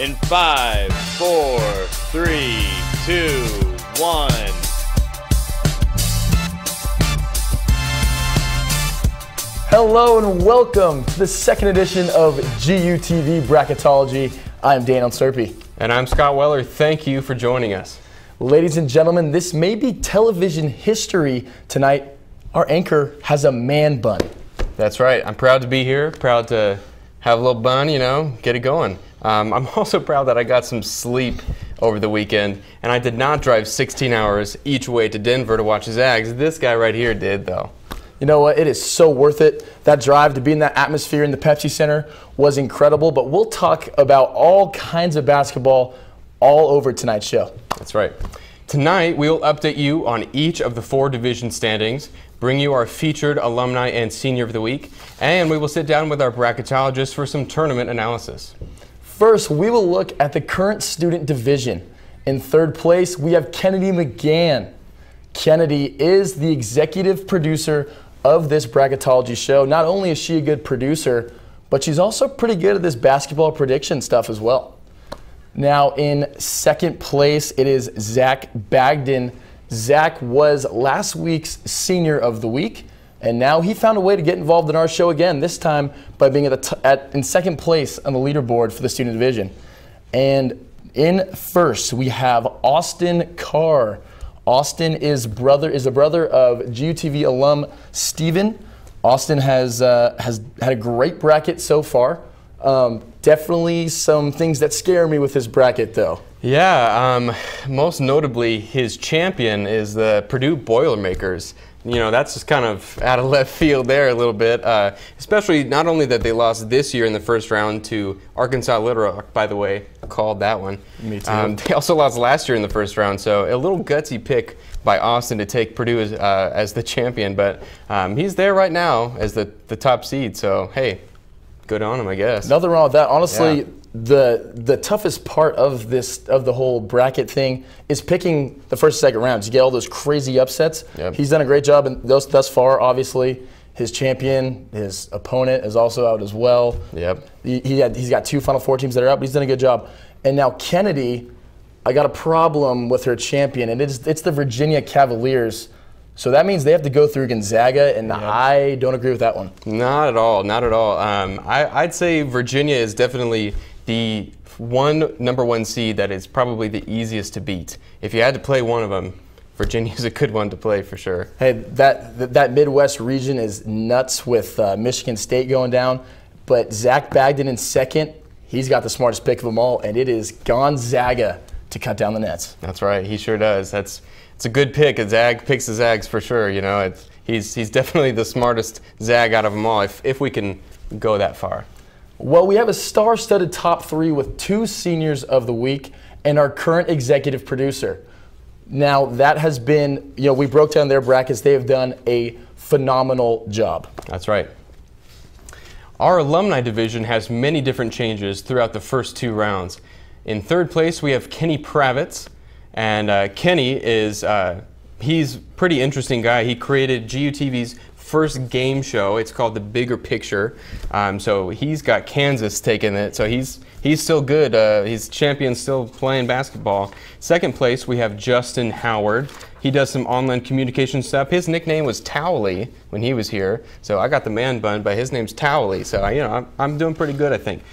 in 5, 4, 3, 2, 1. Hello and welcome to the second edition of GUTV Bracketology. I'm Dan Serpy. And I'm Scott Weller. Thank you for joining us. Ladies and gentlemen, this may be television history tonight. Our anchor has a man bun. That's right. I'm proud to be here, proud to have a little bun, get it going. I'm also proud that I got some sleep over the weekend, and I did not drive 16 hours each way to Denver to watch the Zags. This guy right here did, though. You know what? It is so worth it. That drive to be in that atmosphere in the Pepsi Center was incredible, but we'll talk about all kinds of basketball all over tonight's show. That's right. Tonight, we'll update you on each of the 4 division standings, bring you our featured alumni and senior of the week, and we will sit down with our bracketologists for some tournament analysis. First, we will look at the current student division. In third place, we have Kennedy McGahann. Kennedy is the executive producer of this bracketology show. Not only is she a good producer, but she's also pretty good at this basketball prediction stuff as well. Now in second place, it is Zach Bagden. Zach was last week's senior of the week, and now he found a way to get involved in our show again, this time by being in second place on the leaderboard for the student division. And in first, we have Austin Carr. Austin is a brother of GUTV alum Steven. Austin has had a great bracket so far. Definitely some things that scare me with his bracket, though. Yeah, most notably, his champion is the Purdue Boilermakers. That's just kind of out of left field there a little bit, especially not only that they lost this year in the first round to Arkansas Little Rock, by the way, I called that one. Me too. They also lost last year in the first round, so a little gutsy pick by Austin to take Purdue as the champion, but he's there right now as the top seed, so hey, good on him, I guess. Nothing wrong with that. Honestly, yeah. The toughest part of the whole bracket thing is picking the first and second rounds. You get all those crazy upsets. Yep. He's done a great job thus far. Obviously, his champion, his opponent, is also out as well. Yep. He's got 2 Final Four teams that are out, but he's done a good job. And now Kennedy, I got a problem with her champion, and it's the Virginia Cavaliers. So that means they have to go through Gonzaga, and Yep. I don't agree with that one. Not at all, not at all. I'd say Virginia is definitely the number one seed that is probably the easiest to beat. If you had to play one of them, Virginia's a good one to play for sure. Hey, that Midwest region is nuts with Michigan State going down, but Zach Bagden in second, he's got the smartest pick of them all, and it is Gonzaga to cut down the nets. That's right, he sure does. It's a good pick. A Zag picks the Zags for sure. He's definitely the smartest Zag out of them all, if we can go that far. Well, we have a star-studded top 3 with 2 seniors of the week and our current executive producer. Now, that has been, we broke down their brackets. They have done a phenomenal job. That's right. Our Alumni Division has many different changes throughout the first 2 rounds. In third place, we have Kenny Pravitz. And Kenny is, he's a pretty interesting guy. He created GUTV's first game show. It's called The Bigger Picture. So he's got Kansas taking it. So he's still good. He's champion, still playing basketball. Second place, we have Justin Howard. He does some online communication stuff. His nickname was Towley when he was here. So I got the man bun, but his name's Towley. So I'm doing pretty good, I think.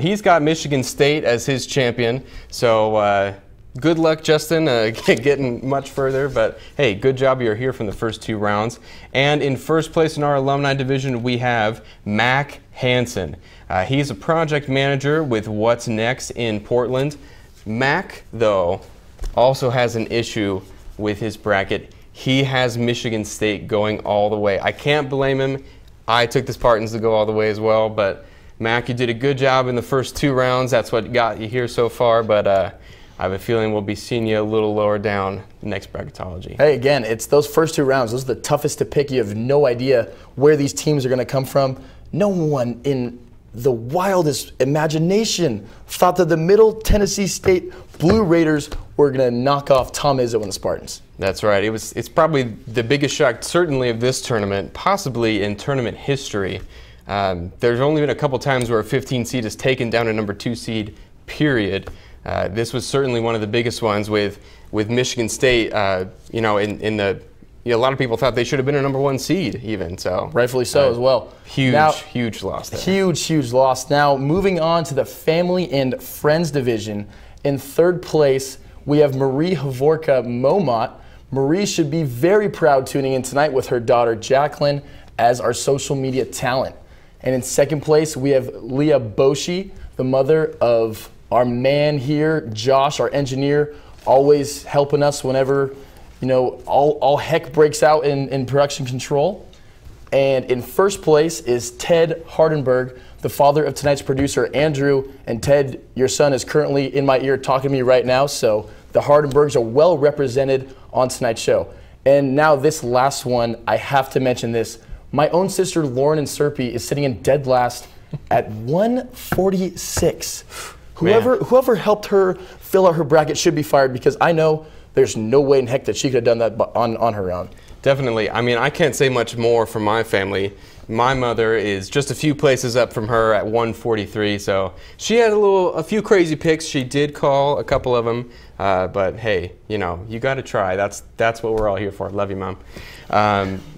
He's got Michigan State as his champion. So good luck, Justin, getting much further, but hey, good job you're here from the first 2 rounds. And in first place in our Alumni Division, we have Mac Hansen. He's a project manager with What's Next in Portland. Mac, though, also has an issue with his bracket. He has Michigan State going all the way. I can't blame him. I took the Spartans to go all the way as well, but Mac, you did a good job in the first 2 rounds. That's what got you here so far, but I have a feeling we'll be seeing you a little lower down next bracketology. Hey, again, it's those first 2 rounds. Those are the toughest to pick. You have no idea where these teams are going to come from. No one in the wildest imagination thought that the Middle Tennessee State Blue Raiders were going to knock off Tom Izzo and the Spartans. That's right. It's probably the biggest shock, certainly of this tournament, possibly in tournament history. There's only been a couple times where a 15 seed is taken down a number 2 seed, period. This was certainly one of the biggest ones with Michigan State. You know, a lot of people thought they should have been a #1 seed even. So rightfully so as well. Huge loss there. Huge loss. Now moving on to the Family and Friends Division. In third place, we have Marie Havorka Momot. Marie should be very proud tuning in tonight with her daughter Jacqueline as our social media talent. And in second place, we have Leah Boshi, the mother of our man here, Josh, our engineer, always helping us whenever, you know, all heck breaks out in production control. And in first place is Ted Hardenberg, the father of tonight's producer, Andrew. And Ted, your son is currently in my ear talking to me right now, so the Hardenbergs are well represented on tonight's show. And now this last one, I have to mention this. My own sister, Lauren and Serpy, is sitting in dead last at 146. Whoever helped her fill out her bracket should be fired, because I know there's no way in heck that she could have done that on her own. Definitely. I mean, I can't say much more for my family. My mother is just a few places up from her at 143, so she had a few crazy picks. She did call a couple of them, but hey, you know, you got to try. That's what we're all here for. Love you, Mom.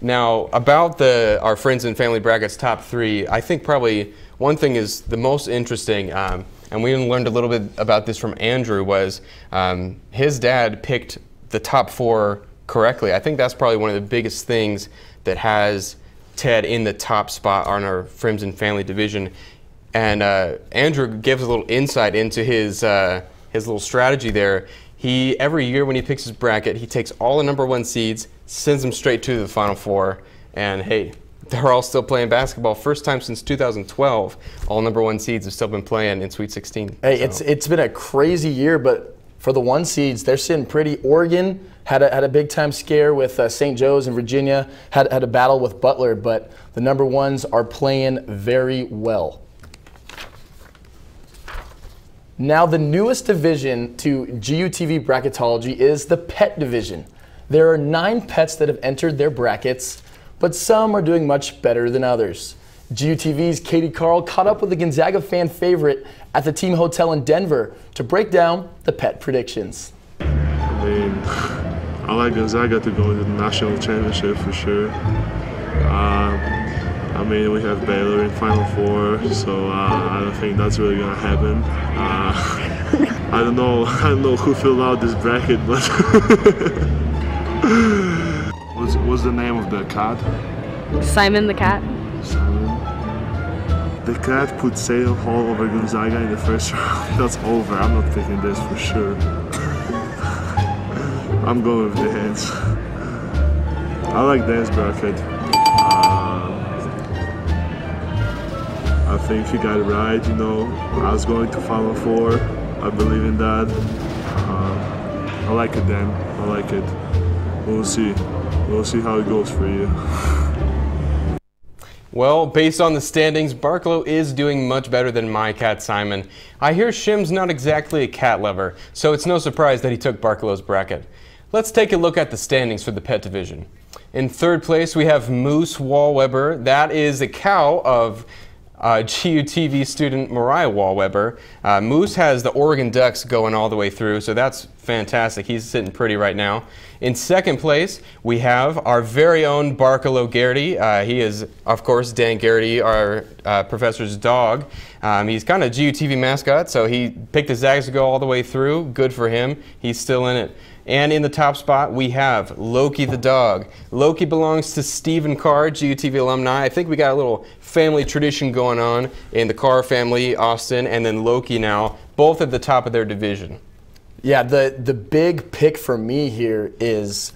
Now, about our friends and family brackets top 3, I think probably one thing is the most interesting, and we learned a little bit about this from Andrew, was his dad picked the top 4 correctly. I think that's probably one of the biggest things that has Ted in the top spot on our Friends and Family Division. And Andrew gives a little insight into his little strategy there. Every year when he picks his bracket, he takes all the #1 seeds, sends them straight to the Final Four, and hey, they're all still playing basketball. First time since 2012, all #1 seeds have still been playing in Sweet 16. Hey, so it's been a crazy year, but for the 1 seeds, they're sitting pretty. Oregon had a big time scare with St. Joe's, and Virginia had a battle with Butler, but the #1s are playing very well. Now, the newest division to GUTV Bracketology is the Pet Division. There are 9 pets that have entered their brackets, but some are doing much better than others. GUTV's Katie Carl caught up with the Gonzaga fan favorite at the team hotel in Denver to break down the pet predictions. I mean, I like Gonzaga to go to the national championship for sure. I mean, we have Baylor in Final Four, so I don't think that's really gonna happen. I don't know who filled out this bracket, but what's the name of the cat? Simon the cat. Simon. The cat put sail all over Gonzaga in the first round. That's over. I'm not picking this for sure. I'm going with the hands. I like this bracket. I think he got it right, you know. I was going to Final Four. I believe in that. I like it, Dan. I like it. We'll see. We'll see how it goes for you. Well, based on the standings, Barklow is doing much better than my cat Simon. I hear Shim's not exactly a cat lover, so it's no surprise that he took Barklow's bracket. Let's take a look at the standings for the pet division. In third place, we have Moose Wallweber. That is a cow of GUTV student Mariah Wallweber. Moose has the Oregon Ducks going all the way through, so that's fantastic. He's sitting pretty right now. In second place, we have our very own Barkalow Garrity. He is, of course, Dan Garrity, our professor's dog. He's kind of a GUTV mascot, so he picked the Zags to go all the way through. Good for him. He's still in it. And in the top spot, we have Loki the dog. Loki belongs to Stephen Carr, GUTV alumni. I think we got a little family tradition going on in the Carr family, Austin, and then Loki now, both at the top of their division. Yeah, the big pick for me here is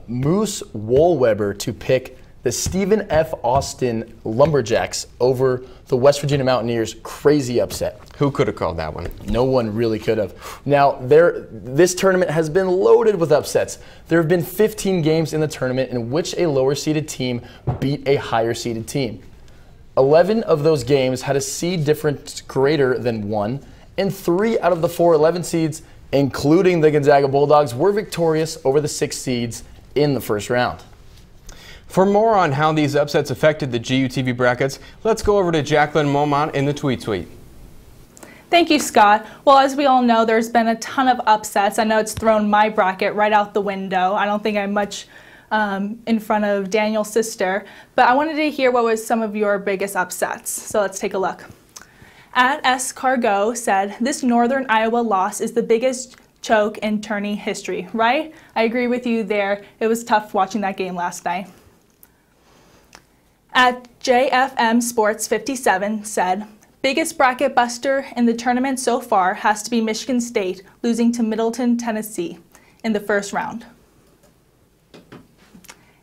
Moose Woolweber to pick the Stephen F. Austin Lumberjacks over the West Virginia Mountaineers. Crazy upset. Who could have called that one? No one really could have. Now, this tournament has been loaded with upsets. There have been 15 games in the tournament in which a lower-seeded team beat a higher-seeded team. 11 of those games had a seed difference greater than 1, and 3 out of the 4 11 seeds, including the Gonzaga Bulldogs, were victorious over the 6 seeds in the first round. For more on how these upsets affected the GUTV brackets, let's go over to Jacqueline Momot in the Tweet Suite. Thank you, Scott. Well, as we all know, there's been a ton of upsets. I know it's thrown my bracket right out the window. I don't think I'm much in front of Daniel's sister, but I wanted to hear what was some of your biggest upsets. So let's take a look. At S. Cargo said, this Northern Iowa loss is the biggest choke in tourney history, right? I agree with you there. It was tough watching that game last night. At JFM Sports 57 said, biggest bracket buster in the tournament so far has to be Michigan State losing to Middleton, Tennessee in the first round.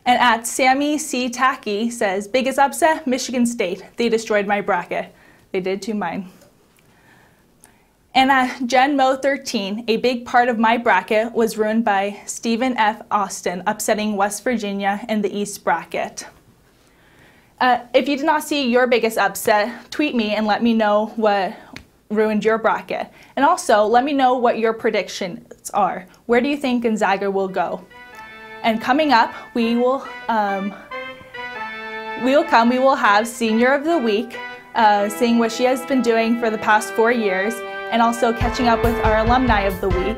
And at Sammy C. Tacky says, biggest upset, Michigan State. They destroyed my bracket. They did to mine. And at Jen Mo 13, a big part of my bracket was ruined by Stephen F. Austin upsetting West Virginia in the East bracket. If you did not see your biggest upset, tweet me and let me know what ruined your bracket. And also, let me know what your predictions are. Where do you think Gonzaga will go? And coming up, we will have Senior of the Week, seeing what she has been doing for the past 4 years, and also catching up with our Alumni of the Week,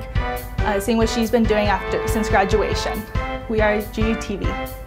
seeing what she's been doing since graduation. We are GUTV.